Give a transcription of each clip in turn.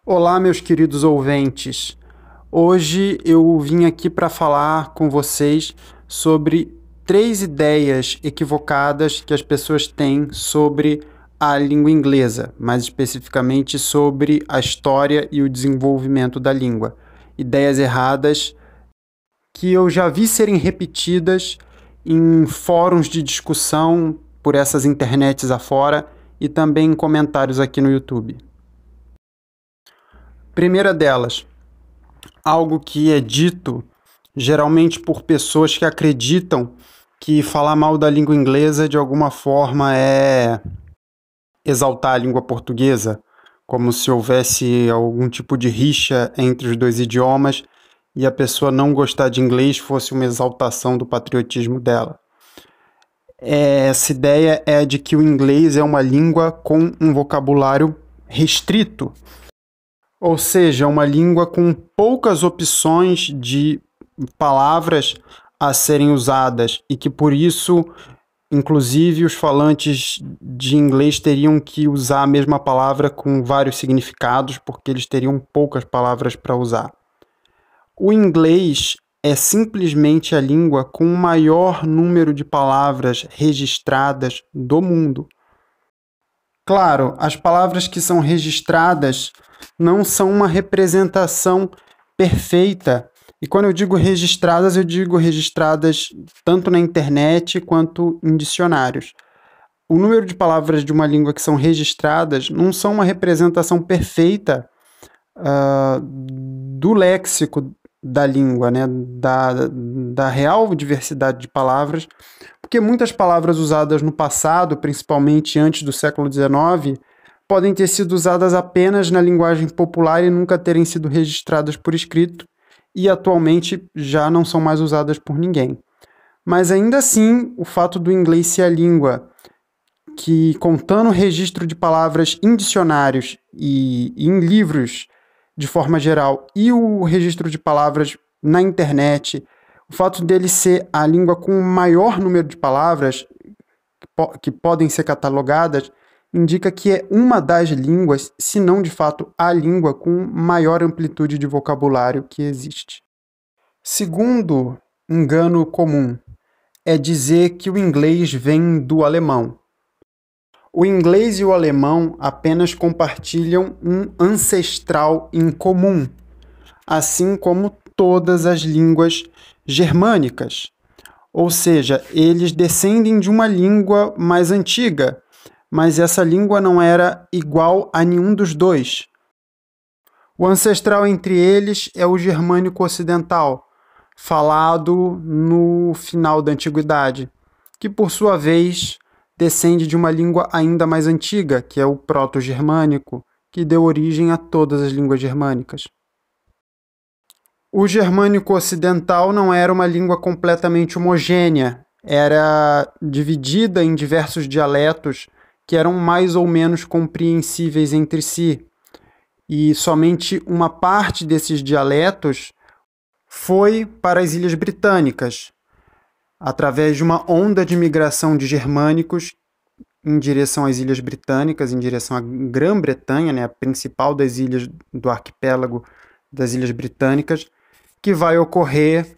Olá, meus queridos ouvintes. Hoje eu vim aqui para falar com vocês sobre três ideias equivocadas que as pessoas têm sobre a língua inglesa, mais especificamente sobre a história e o desenvolvimento da língua. Ideias erradas que eu já vi serem repetidas em fóruns de discussão por essas internets afora e também em comentários aqui no YouTube. Primeira delas, algo que é dito geralmente por pessoas que acreditam que falar mal da língua inglesa de alguma forma é exaltar a língua portuguesa, como se houvesse algum tipo de rixa entre os dois idiomas e a pessoa não gostar de inglês fosse uma exaltação do patriotismo dela. Essa ideia é de que o inglês é uma língua com um vocabulário restrito, ou seja, uma língua com poucas opções de palavras a serem usadas e que por isso, inclusive, os falantes de inglês teriam que usar a mesma palavra com vários significados, porque eles teriam poucas palavras para usar. O inglês é simplesmente a língua com o maior número de palavras registradas do mundo. Claro, as palavras que são registradas não são uma representação perfeita. E quando eu digo registradas tanto na internet quanto em dicionários. O número de palavras de uma língua que são registradas não são uma representação perfeita do léxico da língua, né? Da real diversidade de palavras, porque muitas palavras usadas no passado, principalmente antes do século XIX, podem ter sido usadas apenas na linguagem popular e nunca terem sido registradas por escrito, e atualmente já não são mais usadas por ninguém. Mas ainda assim, o fato do inglês ser a língua que, contando o registro de palavras em dicionários e em livros de forma geral, e o registro de palavras na internet, o fato dele ser a língua com o maior número de palavras que podem ser catalogadas, indica que é uma das línguas, se não de fato a língua com maior amplitude de vocabulário que existe. Segundo engano comum é dizer que o inglês vem do alemão. O inglês e o alemão apenas compartilham um ancestral em comum, assim como todas as línguas germânicas. Ou seja, eles descendem de uma língua mais antiga, mas essa língua não era igual a nenhum dos dois. O ancestral entre eles é o germânico ocidental, falado no final da antiguidade, que por sua vez descende de uma língua ainda mais antiga, que é o proto-germânico, que deu origem a todas as línguas germânicas. O germânico ocidental não era uma língua completamente homogênea, era dividida em diversos dialetos que eram mais ou menos compreensíveis entre si. E somente uma parte desses dialetos foi para as Ilhas Britânicas, através de uma onda de migração de germânicos em direção às Ilhas Britânicas, em direção à Grã-Bretanha, né, a principal das ilhas do arquipélago das Ilhas Britânicas, que vai ocorrer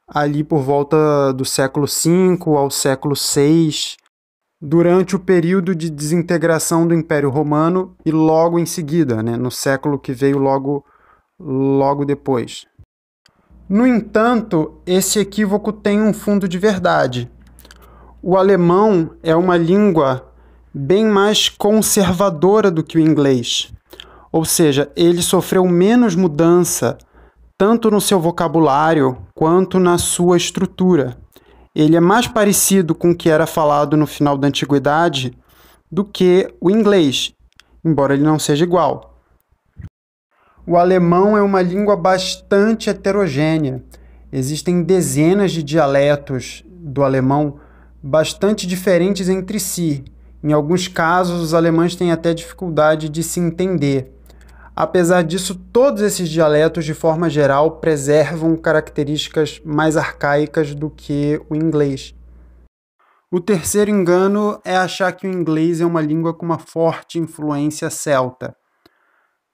ali por volta do século V ao século VI, durante o período de desintegração do Império Romano e logo em seguida, né, no século que veio logo depois. No entanto, esse equívoco tem um fundo de verdade. O alemão é uma língua bem mais conservadora do que o inglês, ou seja, ele sofreu menos mudança tanto no seu vocabulário quanto na sua estrutura. Ele é mais parecido com o que era falado no final da antiguidade do que o inglês, embora ele não seja igual. O alemão é uma língua bastante heterogênea. Existem dezenas de dialetos do alemão bastante diferentes entre si. Em alguns casos, os alemães têm até dificuldade de se entender. Apesar disso, todos esses dialetos, de forma geral, preservam características mais arcaicas do que o inglês. O terceiro engano é achar que o inglês é uma língua com uma forte influência celta.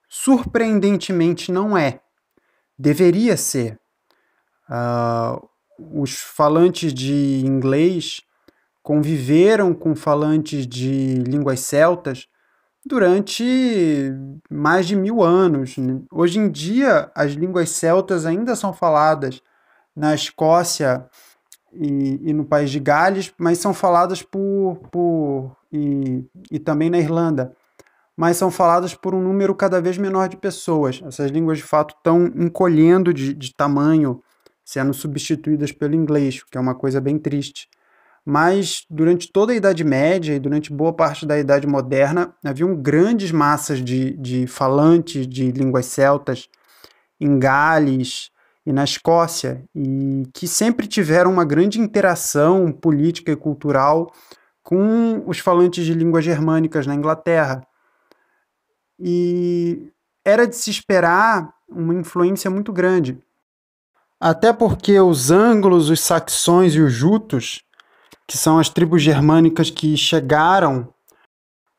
Surpreendentemente, não é. Deveria ser. Os falantes de inglês conviveram com falantes de línguas celtas durante mais de 1000 anos. Hoje em dia, as línguas celtas ainda são faladas na Escócia e no país de Gales, mas são faladas e também na Irlanda, mas são faladas por um número cada vez menor de pessoas. Essas línguas, de fato, estão encolhendo de tamanho, sendo substituídas pelo inglês, o que é uma coisa bem triste. Mas durante toda a Idade Média e durante boa parte da Idade Moderna, haviam grandes massas de falantes de línguas celtas em Gales e na Escócia, e que sempre tiveram uma grande interação política e cultural com os falantes de línguas germânicas na Inglaterra. E era de se esperar uma influência muito grande. Até porque os anglos, os saxões e os jutos, que são as tribos germânicas que chegaram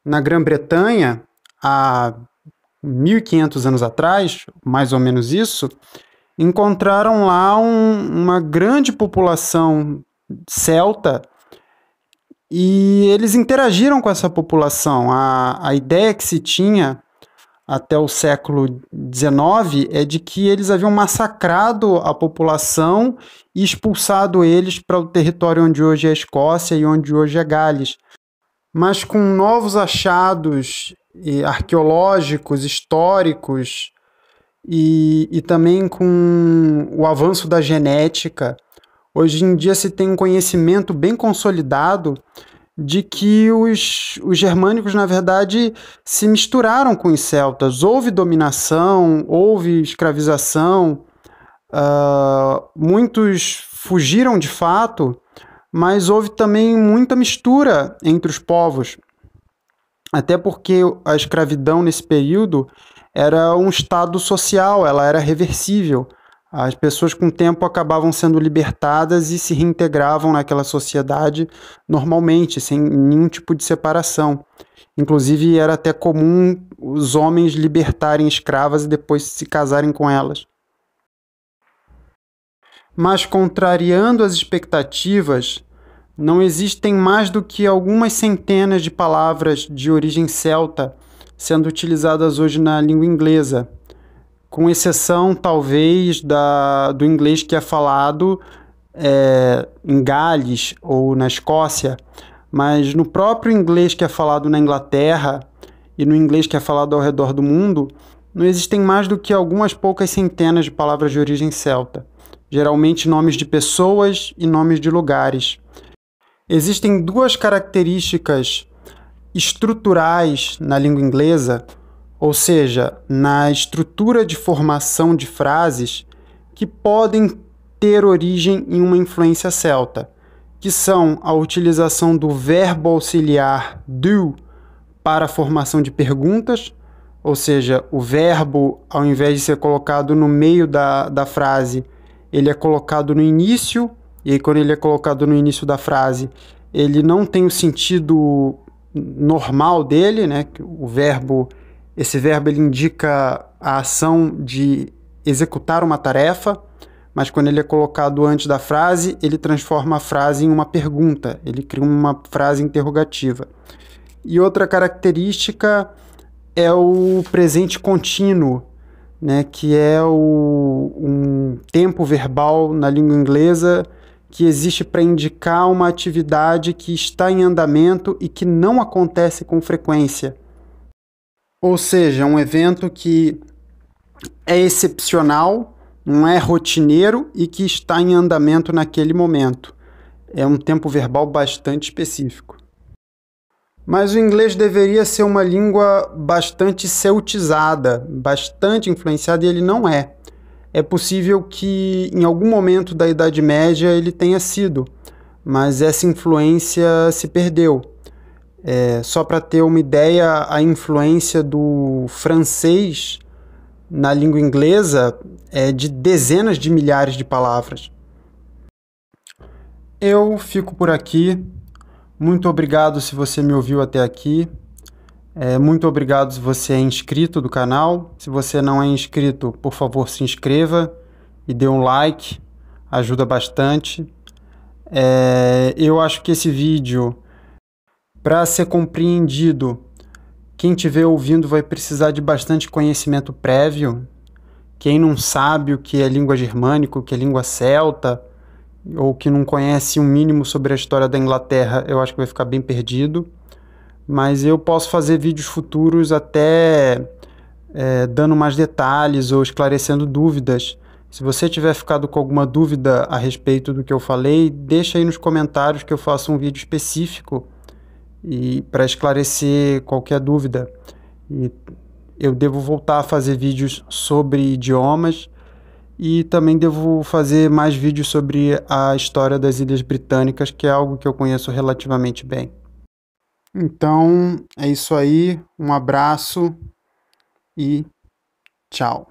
na Grã-Bretanha há 1500 anos atrás, mais ou menos isso, encontraram lá uma grande população celta e eles interagiram com essa população. A ideia que se tinha até o século XIX é de que eles haviam massacrado a população e expulsado eles para o território onde hoje é a Escócia e onde hoje é Gales. Mas com novos achados arqueológicos, históricos e também com o avanço da genética, hoje em dia se tem um conhecimento bem consolidado de que os germânicos, na verdade, se misturaram com os celtas. Houve dominação, houve escravização, muitos fugiram de fato, mas houve também muita mistura entre os povos. Até porque a escravidão nesse período era um estado social, ela era reversível. As pessoas com o tempo acabavam sendo libertadas e se reintegravam naquela sociedade normalmente, sem nenhum tipo de separação. Inclusive era até comum os homens libertarem escravas e depois se casarem com elas. Mas contrariando as expectativas, não existem mais do que algumas centenas de palavras de origem celta sendo utilizadas hoje na língua inglesa, com exceção, talvez, do inglês que é falado em Gales ou na Escócia, mas no próprio inglês que é falado na Inglaterra e no inglês que é falado ao redor do mundo, não existem mais do que algumas poucas centenas de palavras de origem celta, geralmente nomes de pessoas e nomes de lugares. Existem duas características estruturais na língua inglesa, ou seja, na estrutura de formação de frases que podem ter origem em uma influência celta, que são a utilização do verbo auxiliar do para a formação de perguntas, ou seja, o verbo, ao invés de ser colocado no meio da frase, ele é colocado no início, e aí quando ele é colocado no início da frase, ele não tem o sentido normal dele, né? Esse verbo ele indica a ação de executar uma tarefa, mas quando ele é colocado antes da frase, ele transforma a frase em uma pergunta, ele cria uma frase interrogativa. E outra característica é o presente contínuo, né, que é um tempo verbal na língua inglesa que existe para indicar uma atividade que está em andamento e que não acontece com frequência. Ou seja, um evento que é excepcional, não é rotineiro e que está em andamento naquele momento. É um tempo verbal bastante específico. Mas o inglês deveria ser uma língua bastante celtizada, bastante influenciada, e ele não é. É possível que em algum momento da Idade Média ele tenha sido, mas essa influência se perdeu. Só para ter uma ideia, a influência do francês na língua inglesa é de dezenas de milhares de palavras. Eu fico por aqui. Muito obrigado se você me ouviu até aqui. Muito obrigado se você é inscrito do canal. Se você não é inscrito, por favor, se inscreva e dê um like, ajuda bastante. Eu acho que esse vídeo, para ser compreendido, quem estiver ouvindo vai precisar de bastante conhecimento prévio. Quem não sabe o que é língua germânica, o que é língua celta, ou que não conhece um mínimo sobre a história da Inglaterra, eu acho que vai ficar bem perdido. Mas eu posso fazer vídeos futuros até dando mais detalhes ou esclarecendo dúvidas. Se você tiver ficado com alguma dúvida a respeito do que eu falei, deixa aí nos comentários que eu faço um vídeo específico e para esclarecer qualquer dúvida. E eu devo voltar a fazer vídeos sobre idiomas e também devo fazer mais vídeos sobre a história das Ilhas Britânicas, que é algo que eu conheço relativamente bem. Então, é isso aí. Um abraço e tchau.